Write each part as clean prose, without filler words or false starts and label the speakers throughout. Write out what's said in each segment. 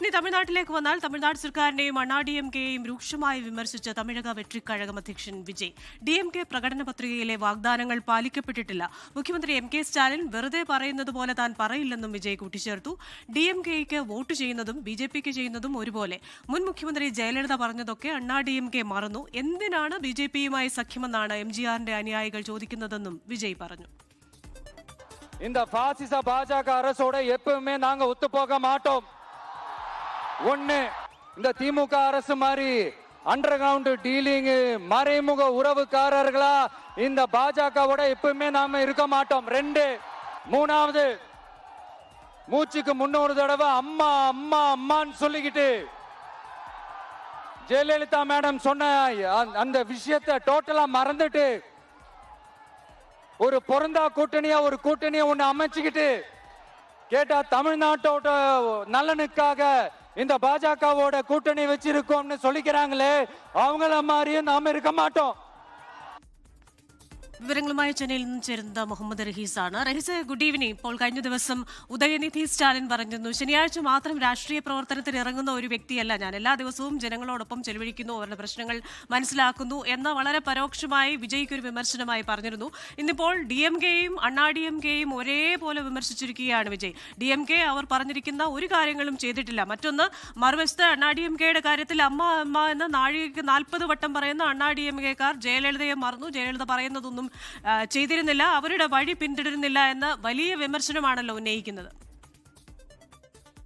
Speaker 1: ഇനി തമിഴ്നാട്ടിലേക്ക് വന്നാൽ തമിഴ്നാട് സർക്കാരിനെയും അണ്ണാ-ഡി-എം-കെയെയും രൂക്ഷമായി വിമർശിച്ച തമിഴക വെട്രിക്കഴകം അധ്യക്ഷൻ വിജയ്. ഡി-എം-കെ പ്രകടന പത്രികയിലെ വാഗ്ദാനങ്ങൾ പാലിക്കപ്പെട്ടിട്ടില്ല. മുഖ്യമന്ത്രി എം.കെ. സ്റ്റാലിൻ വെറുതെ പറയുന്നത് പോലെ താൻ പറയില്ലെന്നും വിജയ് കൂട്ടിച്ചേർത്തു. ഡി-എം-കെയ്ക്ക് വോട്ട് ചെയ്യുന്നതും ബി.ജെ.പിക്ക് ചെയ്യുന്നതും ഒരുപോലെ. മുൻ മുഖ്യമന്ത്രി ജയലളിത പറഞ്ഞതൊക്കെ അണ്ണാ-ഡി-എം-കെ മറന്നു. എന്തിനാണ് ബി.ജെ.പിയുമായി സഖ്യമെന്നാണ് എം.ജി.ആറിന്റെ അനുയായികൾ ചോദിക്കുന്നതെന്നും വിജയ് പറഞ്ഞു.
Speaker 2: இந்த பாசிச பாஜக அரசோட எப்பவுமே நாங்க ஒத்து போக மாட்டோம். ஒண்ணு இந்த திமுக அரசு மாதிரி அண்டர் கிரவுண்ட் டீலிங் மறைமுக உறவுக்காரர்களா இந்த பாஜகவோட எப்பவுமே நாம இருக்க மாட்டோம். ரெண்டு, மூணாவது மூச்சுக்கு 300 தடவை அம்மா அம்மா அம்மான்னு சொல்லிக்கிட்டு ஜெயலலிதா மேடம் சொன்ன அந்த விஷயத்தை டோட்டலா மறந்துட்டு ஒரு பொருந்தா கூட்டணியா ஒரு கூட்டணியை ஒண்ணு அமைச்சுக்கிட்டு கேட்டா தமிழ்நாட்டோட நலனுக்காக இந்த பாஜகவோட கூட்டணி வச்சிருக்கோம்னு சொல்லிக்கிறாங்களே, அவங்கள மாதிரியும் நாம இருக்க மாட்டோம்.
Speaker 1: വിവരങ്ങളുമായി ചെന്നൈയിൽ നിന്ന് ചേരുന്നത് മുഹമ്മദ് റഹീസാണ്. Rahees, good evening. ഇപ്പോൾ കഴിഞ്ഞ ദിവസം ഉദയനിധി സ്റ്റാലിൻ പറഞ്ഞിരുന്നു, ശനിയാഴ്ച മാത്രം രാഷ്ട്രീയ പ്രവർത്തനത്തിന് ഇറങ്ങുന്ന ഒരു വ്യക്തിയല്ല ഞാൻ, എല്ലാ ദിവസവും ജനങ്ങളോടൊപ്പം ചെലവഴിക്കുന്നു, അവരുടെ പ്രശ്നങ്ങൾ മനസ്സിലാക്കുന്നു എന്ന വളരെ പരോക്ഷമായി വിജയ്ക്കൊരു വിമർശനമായി പറഞ്ഞിരുന്നു. ഇന്നിപ്പോൾ ഡി-എം-കെയും അണ്ണാ-ഡി-എം-കെയും ഒരേപോലെ വിമർശിച്ചിരിക്കുകയാണ് വിജയ്. ഡി-എം-കെ അവർ പറഞ്ഞിരിക്കുന്ന ഒരു കാര്യങ്ങളും ചെയ്തിട്ടില്ല. മറ്റൊന്ന്, മറുവശത്ത് അണ്ണാ-ഡി-എം-കെയുടെ കാര്യത്തിൽ അമ്മ അമ്മ എന്ന നാഴികയ്ക്ക് 40 വട്ടം പറയുന്ന അണ്ണാ-ഡി-എം-കെക്കാർ ജയലളിതയെ മറന്നു, ജയലളിത പറയുന്നതൊന്നും ചെയ്തിരുന്നില്ല, അവരുടെ വഴി പിന്തുടരുന്നില്ല എന്ന വലിയ വിമർശനമാണല്ലോ ഉന്നയിക്കുന്നത്.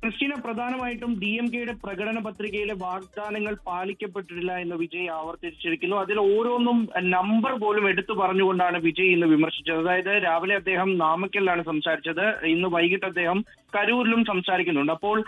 Speaker 3: ക്രിസ്റ്റീന, പ്രധാനമായിട്ടും ഡി-എം-കെയുടെ പ്രകടന പത്രികയിലെ വാഗ്ദാനങ്ങൾ പാലിക്കപ്പെട്ടിട്ടില്ല എന്ന് വിജയ് ആവർത്തിച്ചിരിക്കുന്നു. അതിൽ ഓരോന്നും നമ്പർ പോലും എടുത്തു പറഞ്ഞുകൊണ്ടാണ് വിജയ് ഇന്ന് വിമർശിച്ചത്. അതായത് രാവിലെ അദ്ദേഹം നാമക്കലിലാണ് സംസാരിച്ചത്, ഇന്ന് വൈകിട്ട് അദ്ദേഹം കരൂരിലും സംസാരിക്കുന്നുണ്ട്. അപ്പോൾ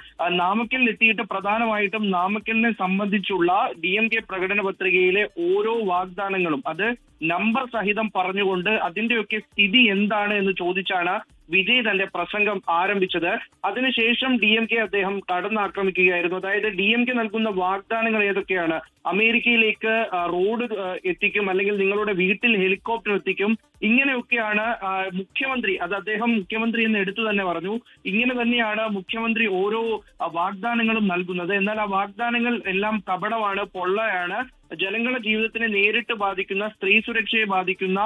Speaker 3: നാമക്കലിൽ എത്തിയിട്ട് പ്രധാനമായിട്ടും നാമക്കലിനെ സംബന്ധിച്ചുള്ള ഡി-എം-കെ പ്രകടന പത്രികയിലെ ഓരോ വാഗ്ദാനങ്ങളും അത് നമ്പർ സഹിതം പറഞ്ഞുകൊണ്ട് അതിന്റെയൊക്കെ സ്ഥിതി എന്താണ് എന്ന് ചോദിച്ചാണ് വിജയ് തന്റെ പ്രസംഗം ആരംഭിച്ചത്. അതിനുശേഷം ഡി-എം-കെ അദ്ദേഹം കടന്നാക്രമിക്കുകയായിരുന്നു. അതായത് ഡി-എം-കെ നൽകുന്ന വാഗ്ദാനങ്ങൾ ഏതൊക്കെയാണ്? അമേരിക്കയിലേക്ക് റോഡ് എത്തിക്കും, അല്ലെങ്കിൽ നിങ്ങളുടെ വീട്ടിൽ ഹെലികോപ്റ്റർ എത്തിക്കും, ഇങ്ങനെയൊക്കെയാണ് മുഖ്യമന്ത്രി, അത് അദ്ദേഹം മുഖ്യമന്ത്രി എന്ന് എടുത്തു തന്നെ പറഞ്ഞു, ഇങ്ങനെ തന്നെയാണ് മുഖ്യമന്ത്രി ഓരോ വാഗ്ദാനങ്ങളും നൽകുന്നത്. എന്നാൽ ആ വാഗ്ദാനങ്ങൾ എല്ലാം കപടമാണ്, പൊള്ളയാണ്. ജനങ്ങളുടെ ജീവിതത്തിനെ നേരിട്ട് ബാധിക്കുന്ന, സ്ത്രീ സുരക്ഷയെ ബാധിക്കുന്ന,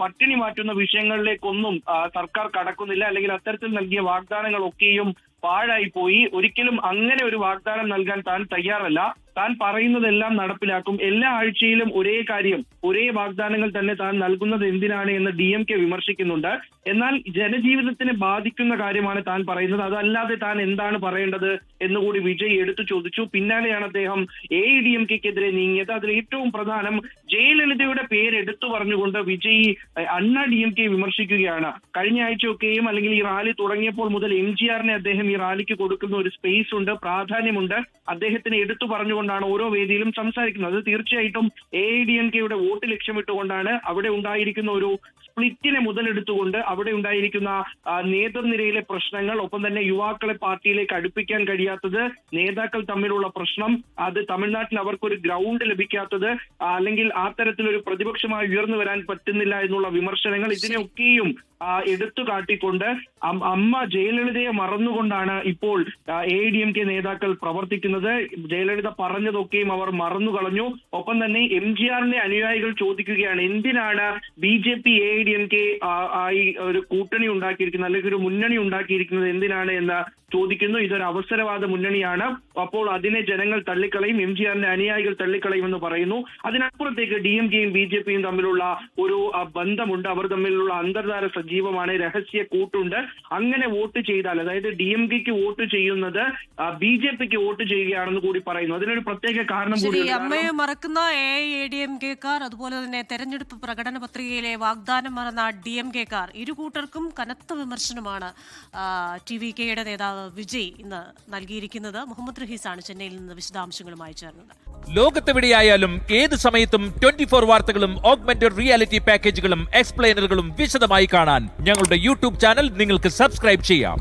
Speaker 3: പട്ടിണി മാറ്റുന്ന വിഷയങ്ങളിലേക്കൊന്നും സർക്കാർ കടക്കുന്നില്ല, അല്ലെങ്കിൽ അത്തരത്തിൽ നൽകിയ വാഗ്ദാനങ്ങളൊക്കെയും പാഴായി പോയി. ഒരിക്കലും അങ്ങനെ ഒരു വാഗ്ദാനം നൽകാൻ താൻ തയ്യാറല്ല. താൻ പറയുന്നതെല്ലാം നടപ്പിലാക്കും. എല്ലാ ആഴ്ചയിലും ഒരേ കാര്യം, ഒരേ വാഗ്ദാനങ്ങൾ തന്നെ താൻ നൽകുന്നത് എന്തിനാണ് എന്ന് ഡി-എം-കെ വിമർശിക്കുന്നുണ്ട്. എന്നാൽ ജനജീവിതത്തിനെ ബാധിക്കുന്ന കാര്യമാണ് താൻ പറയുന്നത്, അതല്ലാതെ താൻ എന്താണ് പറയേണ്ടത് എന്നുകൂടി വിജയ് എടുത്തു ചോദിച്ചു. പിന്നാലെയാണ് അദ്ദേഹം എ.ഐ.ഡി.എം-കെക്കെതിരെ നീങ്ങിയത്. അതിൽ ഏറ്റവും പ്രധാനം ജയലളിതയുടെ പേര് എടുത്തു പറഞ്ഞുകൊണ്ട് വിജയ് അണ്ണാ-ഡി-എം-കെ വിമർശിക്കുകയാണ്. കഴിഞ്ഞ ആഴ്ചയൊക്കെയും, അല്ലെങ്കിൽ ഈ റാലി തുടങ്ങിയപ്പോൾ മുതൽ എം.ജി.ആറിനെ അദ്ദേഹം ഈ റാലിക്ക് കൊടുക്കുന്ന ഒരു സ്പേസ് ഉണ്ട്, പ്രാധാന്യമുണ്ട്. അദ്ദേഹത്തിന് എടുത്തു പറഞ്ഞുകൊണ്ടാണ് ഓരോ വേദിയിലും സംസാരിക്കുന്നത്. തീർച്ചയായിട്ടും എ.ഐ.ഡി.എം-കെയുടെ വോട്ട് ലക്ഷ്യമിട്ടുകൊണ്ടാണ്. അവിടെ ഉണ്ടായിരിക്കുന്ന ഒരു സ്പ്ലിറ്റിനെ മുതലെടുത്തുകൊണ്ട് അവിടെ ഉണ്ടായിരിക്കുന്ന നേതൃനിരയിലെ പ്രശ്നങ്ങൾ, ഒപ്പം തന്നെ യുവാക്കളെ പാർട്ടിയിലേക്ക് അടുപ്പിക്കാൻ കഴിയാത്തത്, നേതാക്കൾ തമ്മിലുള്ള പ്രശ്നം, അത് തമിഴ്നാട്ടിൽ അവർക്കൊരു ഗ്രൗണ്ട് ലഭിക്കാത്തത്, അല്ലെങ്കിൽ ആ തരത്തിലൊരു പ്രതിപക്ഷമായി ഉയർന്നു വരാൻ പറ്റുന്നില്ല എന്നുള്ള വിമർശനങ്ങൾ, ഇതിനെയൊക്കെയും എടുത്തു കാട്ടിക്കൊണ്ട് അമ്മ ജയലളിതയെ മറന്നുകൊണ്ടാണ് ഇപ്പോൾ എ.ഐ.ഡി.എം-കെ നേതാക്കൾ പ്രവർത്തിക്കുന്നത്. ജയലളിത പറഞ്ഞതൊക്കെയും അവർ മറന്നു കളഞ്ഞു. ഒപ്പം തന്നെ എം.ജി.ആറിന്റെ അനുയായികൾ ചോദിക്കുകയാണ്, എന്തിനാണ് ബി.ജെ.പി എ.ഐ.ഡി.എം-കെ ആയി ഒരു കൂട്ടണി ഉണ്ടാക്കിയിരിക്കുന്നത്, അല്ലെങ്കിൽ ഒരു മുന്നണി ഉണ്ടാക്കിയിരിക്കുന്നത് എന്തിനാണ് എന്ന് ചോദിക്കുന്നു. ഇതൊരു അവസരവാദ മുന്നണിയാണ്, അപ്പോൾ അതിനെ ജനങ്ങൾ തള്ളിക്കളയും, എം.ജി.ആറിന്റെ അനുയായികൾ തള്ളിക്കളയുമെന്ന് പറയുന്നു. അതിനപ്പുറത്തേക്ക് ഡി-എം-കെയും ബി.ജെ.പിയും തമ്മിലുള്ള ഒരു ബന്ധമുണ്ട്, അവർ തമ്മിലുള്ള അന്തർധാര സജീവമാണ്, രഹസ്യ കൂട്ടുണ്ട്. അങ്ങനെ വോട്ട് ചെയ്താൽ, അതായത് ഡി-എം-കെക്ക് വോട്ട് ചെയ്യുന്നത് ബി.ജെ.പിക്ക് വോട്ട് ചെയ്യുകയാണെന്ന് കൂടി പറയുന്നു. അതിനൊരു പ്രത്യേക കാരണം കൂടി.
Speaker 1: അമ്മയെ മറക്കുന്ന എ.ഐ.ഡി.എം-കെക്കാർ, അതുപോലെ തന്നെ തെരഞ്ഞെടുപ്പ് പ്രകടന പത്രികയിലെ വാഗ്ദാനം മറന്ന ഡി-എം-കെക്കാർ, ഇരുകൂട്ടർക്കും കനത്ത വിമർശനമാണ് ടി.വി.കെയുടെ നേതാവ് വിജയ് ഇന്ന് നൽകിയിരിക്കുന്നത്. മുഹമ്മദ് റഹീസാണ് ചെന്നൈയിൽ നിന്ന് വിശദാംശങ്ങളുമായി ചേർന്നത്.
Speaker 4: ലോകത്തെവിടെയായാലും ഏത് സമയത്തും 24 വാർത്തകളും ഓഗ്മെന്റഡ് റിയാലിറ്റി പാക്കേജുകളും എക്സ്പ്ലെയിനറുകളും വിശദമായി കാണാൻ ഞങ്ങളുടെ യൂട്യൂബ് ചാനൽ നിങ്ങൾക്ക് സബ്സ്ക്രൈബ് ചെയ്യാം.